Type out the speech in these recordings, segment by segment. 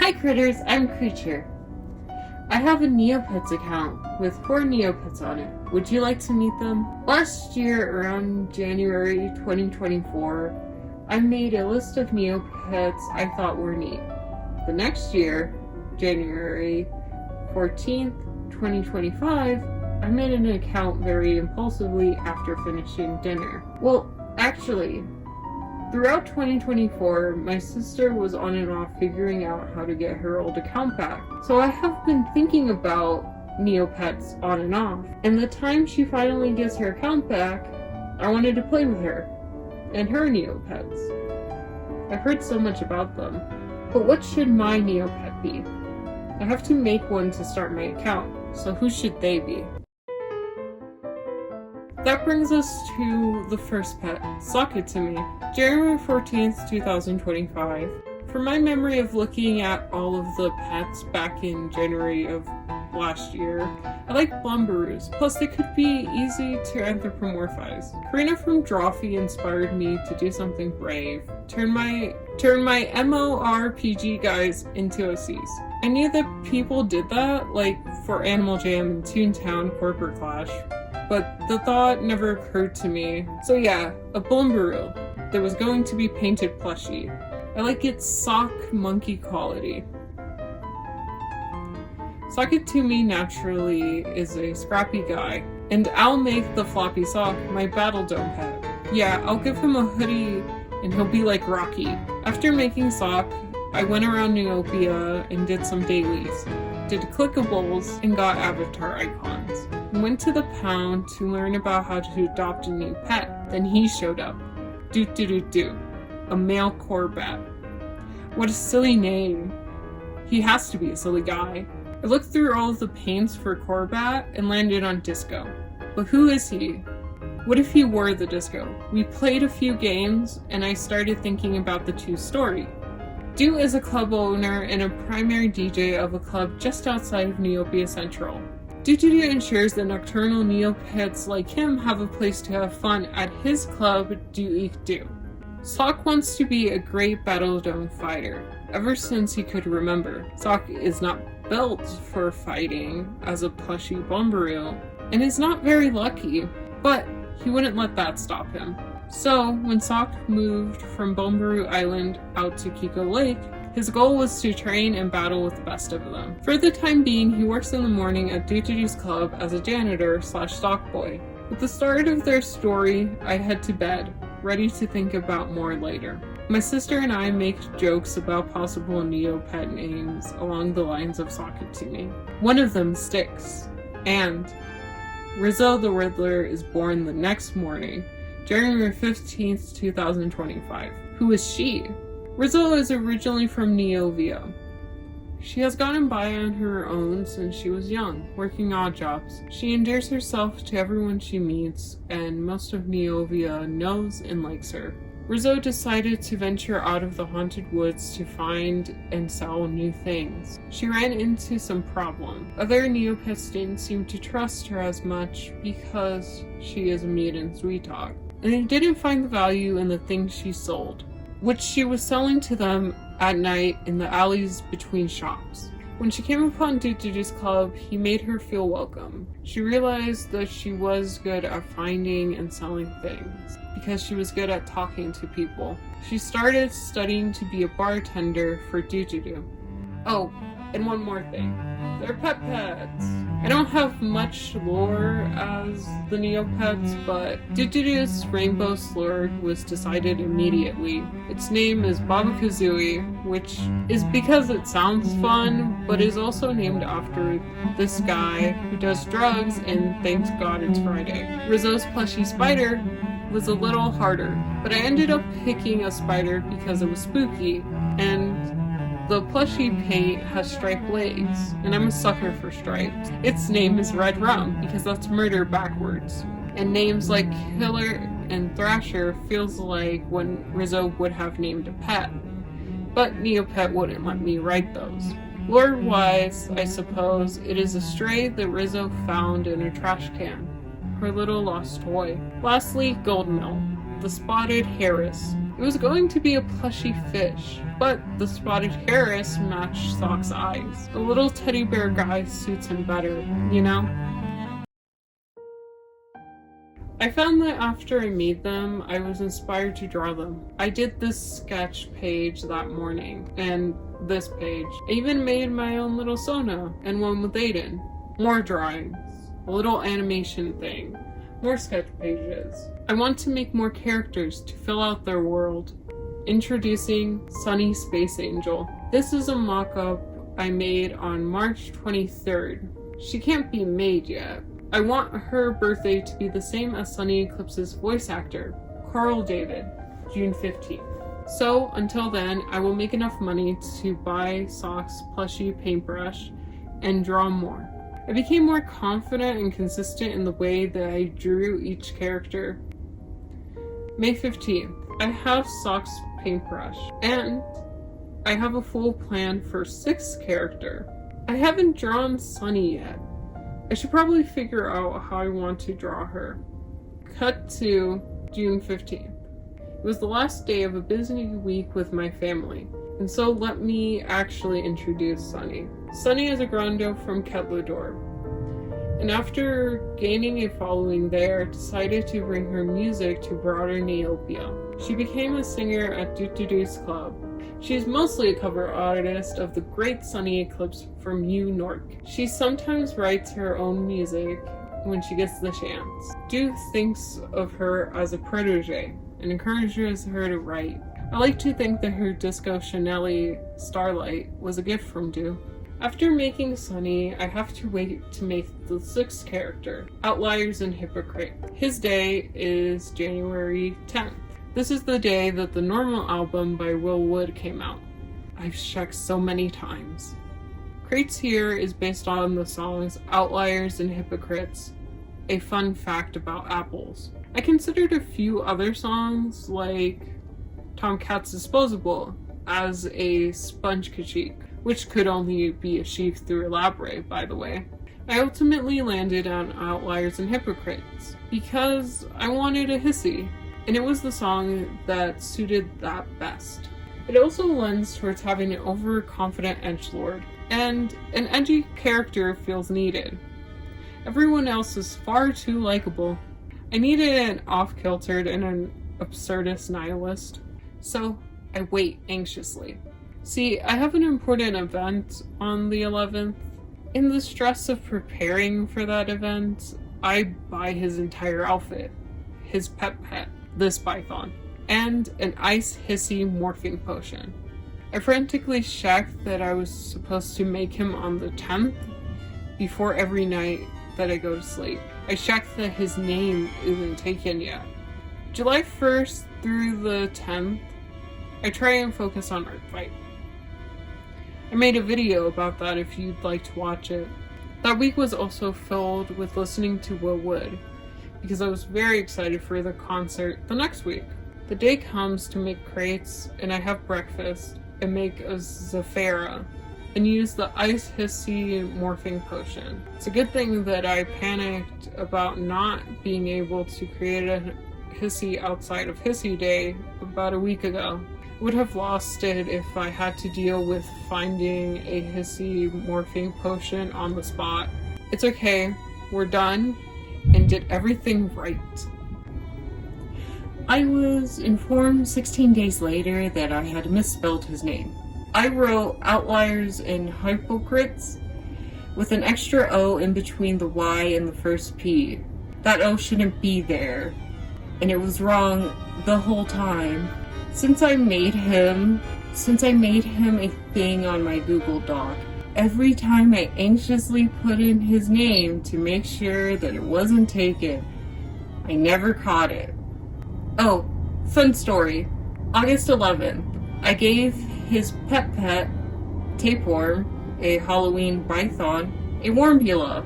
Hi critters, I'm Creature. I have a Neopets account with 4 Neopets on it. Would you like to meet them? Last year, around January 2024, I made a list of Neopets I thought were neat. The next year, January 14th, 2025, I made an account very impulsively after finishing dinner. Well, actually, throughout 2024, my sister was on and off figuring out how to get her old account back. So I have been thinking about Neopets on and off. And the time she finally gets her account back, I wanted to play with her and her Neopets. I've heard so much about them. But what should my Neopet be? I have to make one to start my account, so who should they be? That brings us to the first pet, Socket to me. January 14th, 2025. From my memory of looking at all of the pets back in January of last year, I like Blumberoos, plus they could be easy to anthropomorphize. Karina from Drawfee inspired me to do something brave, turn my MMORPG guys into OCs. I knew that people did that, like for Animal Jam and Toontown Corporate Clash, but the thought never occurred to me. So yeah, a Blumberoo that was going to be painted plushie. I like its sock monkey quality. Socket to me naturally is a scrappy guy, and I'll make the floppy sock my battle dome pet. Yeah, I'll give him a hoodie and he'll be like Rocky. After making Sock, I went around Neopia and did some dailies, did clickables, and got avatar icons. I went to the pound to learn about how to adopt a new pet. Then he showed up. Doo Doo Doo Doo, a male Corbat. What a silly name. He has to be a silly guy. I looked through all of the paints for Corbat and landed on Disco. But who is he? What if he were the Disco? We played a few games and I started thinking about the two story. Doo is a club owner and a primary DJ of a club just outside of Neopia Central. Doo Doo Doo ensures that nocturnal Neopets like him have a place to have fun at his club, Do Eek Doo. Sock wants to be a great Battle Dome fighter, ever since he could remember. Sock is not built for fighting as a plushy Blumberoo, and is not very lucky, but he wouldn't let that stop him. So, when Sock moved from Blumberoo Island out to Kiko Lake, his goal was to train and battle with the best of them. For the time being, he works in the morning at Doo Doo Doo's club as a janitor / sock boy. With the start of their story, I head to bed, ready to think about more later. My sister and I make jokes about possible Neopet names along the lines of Socket to me. One of them sticks, and Rizzo the Riddler is born the next morning, January 15th, 2025. Who is she? Rizzo is originally from Neovia. She has gotten by on her own since she was young, working odd jobs. She endears herself to everyone she meets, and most of Neovia knows and likes her. Rizzo decided to venture out of the haunted woods to find and sell new things. She ran into some problems. Other Neopets didn't seem to trust her as much because she is a meat and sweet dog, and they didn't find the value in the things she sold, which she was selling to them at night in the alleys between shops. When she came upon Doo Doo Doo's club, he made her feel welcome. She realized that she was good at finding and selling things, because she was good at talking to people. She started studying to be a bartender for Doo Doo Doo. Oh, and one more thing. They're pets. I don't have much lore as the Neopets, but Doo Doo Doo's Rainbow Slurg was decided immediately. Its name is Baba Kazooie, which is because it sounds fun, but is also named after this guy who does drugs and thanks God it's Friday. Rizzo's plushie spider was a little harder, but I ended up picking a spider because it was spooky, and the plushie paint has striped legs, and I'm a sucker for stripes. Its name is Red Rum, because that's murder backwards. And names like Killer and Thrasher feels like when Rizzo would have named a pet. But Neopet wouldn't let me write those. Lore-wise, I suppose, it is a stray that Rizzo found in a trash can. Her little lost toy. Lastly, Goldmill, the spotted Harris. It was going to be a plushy fish, but the spotted Harris matched Sock's eyes. The little teddy bear guy suits him better, you know? I found that after I made them, I was inspired to draw them. I did this sketch page that morning, and this page. I even made my own little Sona, and one with Aiden. More drawings. A little animation thing. More sketch pages. I want to make more characters to fill out their world. Introducing Sunny Space Angel. This is a mock-up I made on March 23rd. She can't be made yet. I want her birthday to be the same as Sunny Eclipse's voice actor, Carl David, June 15th. So, until then, I will make enough money to buy Sock's plushie paintbrush and draw more. I became more confident and consistent in the way that I drew each character. May 15th, I have Sock's paintbrush, and I have a full plan for 6th character. I haven't drawn Sunny yet. I should probably figure out how I want to draw her. Cut to June 15th. It was the last day of a busy week with my family, and so let me actually introduce Sunny. Sunny is a Grando from Ketlador, and after gaining a following there, decided to bring her music to broader Neopia. She became a singer at Do Eek Doo's club. She is mostly a cover artist of the great Sunny Eclipse from New York. She sometimes writes her own music when she gets the chance. Do thinks of her as a protege and encourages her to write. I like to think that her Disco Chanel Starlight was a gift from Do. After making Sunny, I have to wait to make the 6th character, Outliers and Hypocrite. His day is January 10th. This is the day that the Normal album by Will Wood came out. I've checked so many times. Crates Here is based on the songs Outliers and Hypocrites, a fun fact about apples. I considered a few other songs, like Tomcat's Disposable, as a sponge critique, which could only be achieved through Elaborate, by the way. I ultimately landed on Outliers and Hypocrites because I wanted a hissy, and it was the song that suited that best. It also lends towards having an overconfident edgelord, and an edgy character feels needed. Everyone else is far too likable. I needed an off-kiltered and an absurdist nihilist, so I wait anxiously. See, I have an important event on the 11th. In the stress of preparing for that event, I buy his entire outfit, his pet, this python, and an ice hissy morphing potion. I frantically checked that I was supposed to make him on the 10th before every night that I go to sleep. I checked that his name isn't taken yet. July 1st through the 10th, I try and focus on Art Fight. I made a video about that if you'd like to watch it. That week was also filled with listening to Will Wood, because I was very excited for the concert the next week. The day comes to make crates, and I have breakfast and make a Zafira and use the ice hissy morphing potion. It's a good thing that I panicked about not being able to create a hissy outside of Hissy Day about a week ago. Would have lost it if I had to deal with finding a hissy morphing potion on the spot. It's okay, we're done and did everything right. I was informed 16 days later that I had misspelled his name. I wrote Outliers and Hypocrites with an extra O in between the Y and the first P. That O shouldn't be there, and it was wrong the whole time. Since I made him a thing on my Google Doc, every time I anxiously put in his name to make sure that it wasn't taken, I never caught it. Oh, fun story. August 11th, I gave his pet, Tapeworm, a Halloween python, a Wormbula,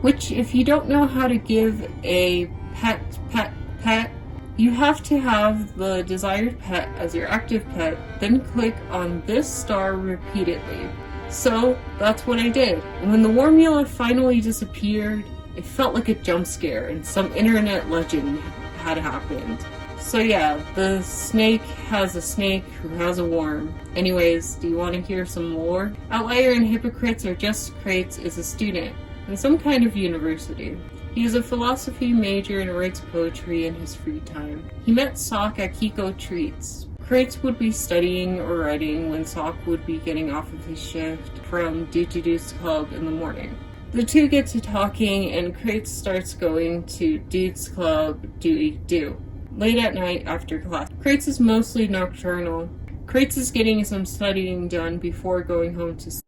which if you don't know how to give a pet, you have to have the desired pet as your active pet, then click on this star repeatedly. So that's what I did. And when the Wormula finally disappeared, it felt like a jump scare and some internet legend had happened. So yeah, the snake has a snake who has a worm. Anyways, do you want to hear some more? Outlier and Hypocrites or Just Crates is a student in some kind of university. He is a philosophy major and writes poetry in his free time. He met Sock at Kiko Treats. Crates would be studying or writing when Sock would be getting off of his shift from Do Eek Doo's club in the morning. The two get to talking and Crates starts going to Dude's Club Do Eek Doo late at night after class. Crates is mostly nocturnal. Crates is getting some studying done before going home to sleep.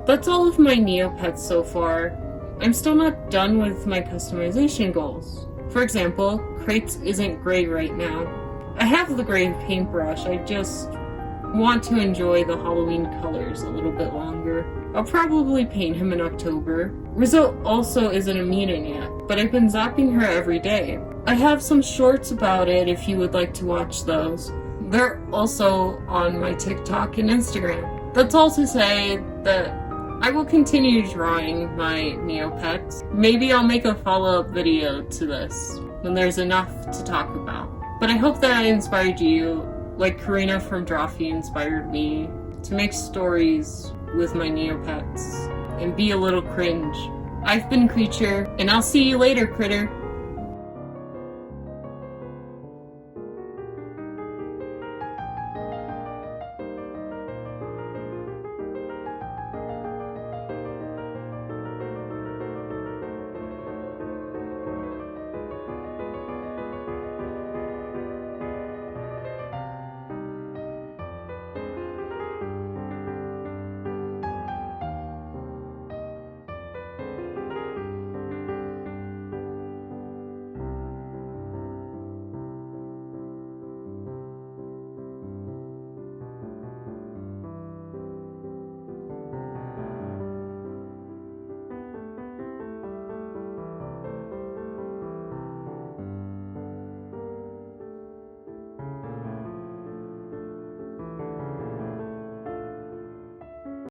That's all of my Neopets so far. I'm still not done with my customization goals. For example, Crates isn't gray right now. I have the gray paintbrush, I just want to enjoy the Halloween colors a little bit longer. I'll probably paint him in October. Rizzo also isn't a mutant yet, but I've been zapping her every day. I have some shorts about it if you would like to watch those. They're also on my TikTok and Instagram. That's all to say that I will continue drawing my Neopets. Maybe I'll make a follow-up video to this when there's enough to talk about. But I hope that I inspired you, like Karina from Drawfee inspired me, to make stories with my Neopets and be a little cringe. I've been Creature, and I'll see you later, critter.